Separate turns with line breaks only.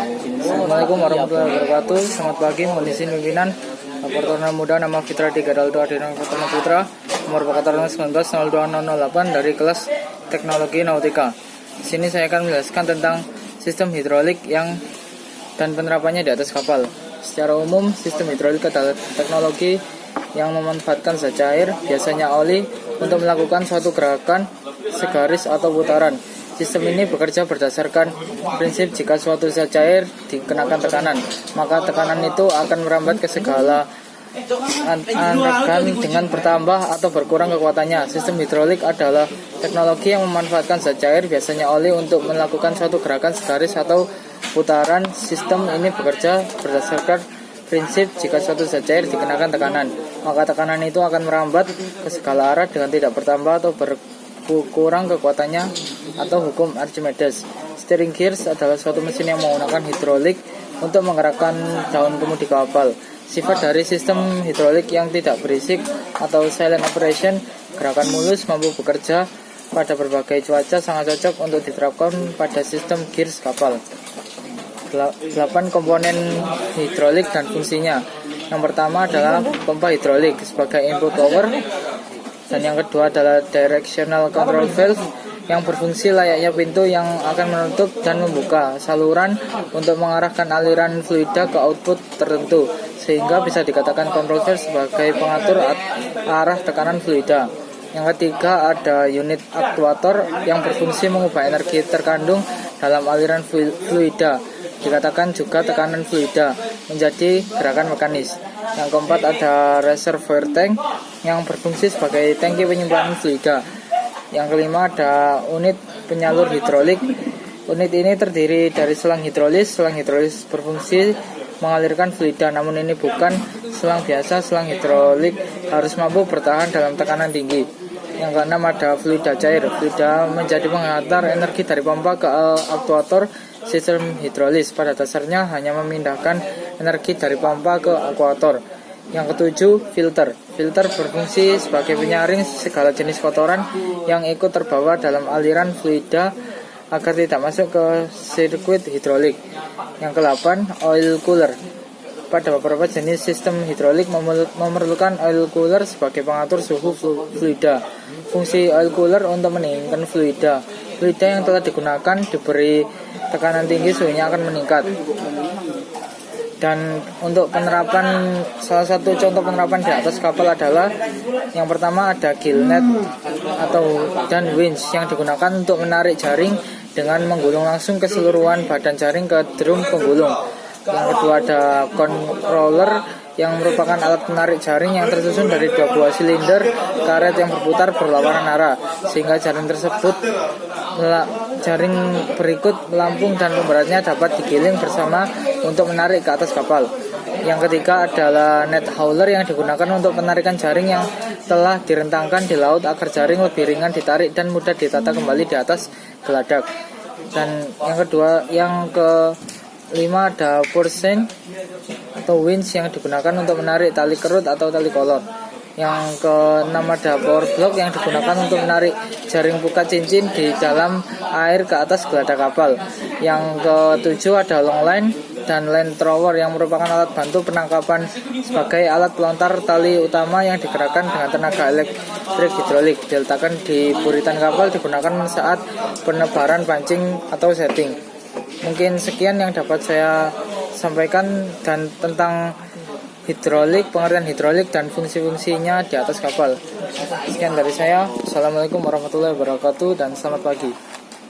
Assalamualaikum warahmatullahi wabarakatuh. Selamat pagi, mohon izin pimpinan Laporan Muda, nama Fitra Digadaldo Adina Fatma Putra, nomor Pakataran 19-02-008 dari kelas Teknologi Nautika. Di sini saya akan menjelaskan tentang sistem hidrolik dan penerapannya di atas kapal. Secara umum, sistem hidrolik adalah teknologi yang memanfaatkan zat cair, biasanya oli, untuk melakukan suatu gerakan segaris atau putaran. Sistem ini bekerja berdasarkan prinsip jika suatu zat cair dikenakan tekanan, maka tekanan itu akan merambat ke segala anakan dengan bertambah atau berkurang kekuatannya. Sistem hidrolik adalah teknologi yang memanfaatkan zat cair, biasanya oli, untuk melakukan suatu gerakan segaris atau putaran. Sistem ini bekerja berdasarkan prinsip jika suatu zat cair dikenakan tekanan, maka tekanan itu akan merambat ke segala arah dengan tidak bertambah atau berkurang kekuatannya, atau hukum Archimedes. Steering gears adalah suatu mesin yang menggunakan hidrolik untuk menggerakkan daun kemudi kapal. Sifat dari sistem hidrolik yang tidak berisik atau silent operation, gerakan mulus, mampu bekerja pada berbagai cuaca, sangat cocok untuk diterapkan pada sistem gears kapal. 8 komponen hidrolik dan fungsinya. Yang pertama adalah pompa hidrolik sebagai input power, dan yang kedua adalah directional control valve yang berfungsi layaknya pintu yang akan menutup dan membuka saluran untuk mengarahkan aliran fluida ke output tertentu, sehingga bisa dikatakan control valve sebagai pengatur arah tekanan fluida. Yang ketiga ada unit aktuator yang berfungsi mengubah energi terkandung dalam aliran fluida, dikatakan juga tekanan fluida, menjadi gerakan mekanis. Yang keempat ada reservoir tank yang berfungsi sebagai tangki penyimpanan fluida. Yang kelima ada unit penyalur hidrolik. Unit ini terdiri dari selang hidrolis. Selang hidrolis berfungsi mengalirkan fluida, namun ini bukan selang biasa. Selang hidrolik harus mampu bertahan dalam tekanan tinggi. Yang keenam ada fluida cair. Fluida menjadi penghantar energi dari pompa ke aktuator. Sistem hidrolis pada dasarnya hanya memindahkan energi dari pompa ke aktuator. Yang ketujuh, filter. Filter berfungsi sebagai penyaring segala jenis kotoran yang ikut terbawa dalam aliran fluida agar tidak masuk ke sirkuit hidrolik. Yang kedelapan, oil cooler. Pada beberapa jenis sistem hidrolik memerlukan oil cooler sebagai pengatur suhu fluida. Fungsi oil cooler untuk mendinginkan fluida. Fluida yang telah digunakan diberi tekanan tinggi, suhunya akan meningkat. Dan untuk penerapan, salah satu contoh penerapan di atas kapal adalah yang pertama ada gillnet dan winch yang digunakan untuk menarik jaring dengan menggulung langsung keseluruhan badan jaring ke drum penggulung. Yang kedua ada controller yang merupakan alat penarik jaring yang tersusun dari 2 buah silinder karet yang berputar berlawanan arah, sehingga jaring berikut melampung dan pemberatnya dapat digiling bersama untuk menarik ke atas kapal. Yang ketiga adalah net hauler yang digunakan untuk penarikan jaring yang telah direntangkan di laut agar jaring lebih ringan ditarik dan mudah ditata kembali di atas geladak. Dan yang kelima ada pursen atau winch yang digunakan untuk menarik tali kerut atau tali kolot. Yang keenam ada power block yang digunakan untuk menarik jaring pukat cincin di dalam air ke atas geladak kapal. Yang ketujuh ada long line dan line thrower yang merupakan alat bantu penangkapan sebagai alat pelontar tali utama yang digerakkan dengan tenaga elektrik hidrolik. Diletakkan di buritan kapal, digunakan saat penebaran pancing atau setting. Mungkin sekian yang dapat saya sampaikan dan tentang hidrolik, pengertian hidrolik dan fungsi-fungsinya di atas kapal. Sekian dari saya. Assalamualaikum warahmatullahi wabarakatuh dan selamat pagi.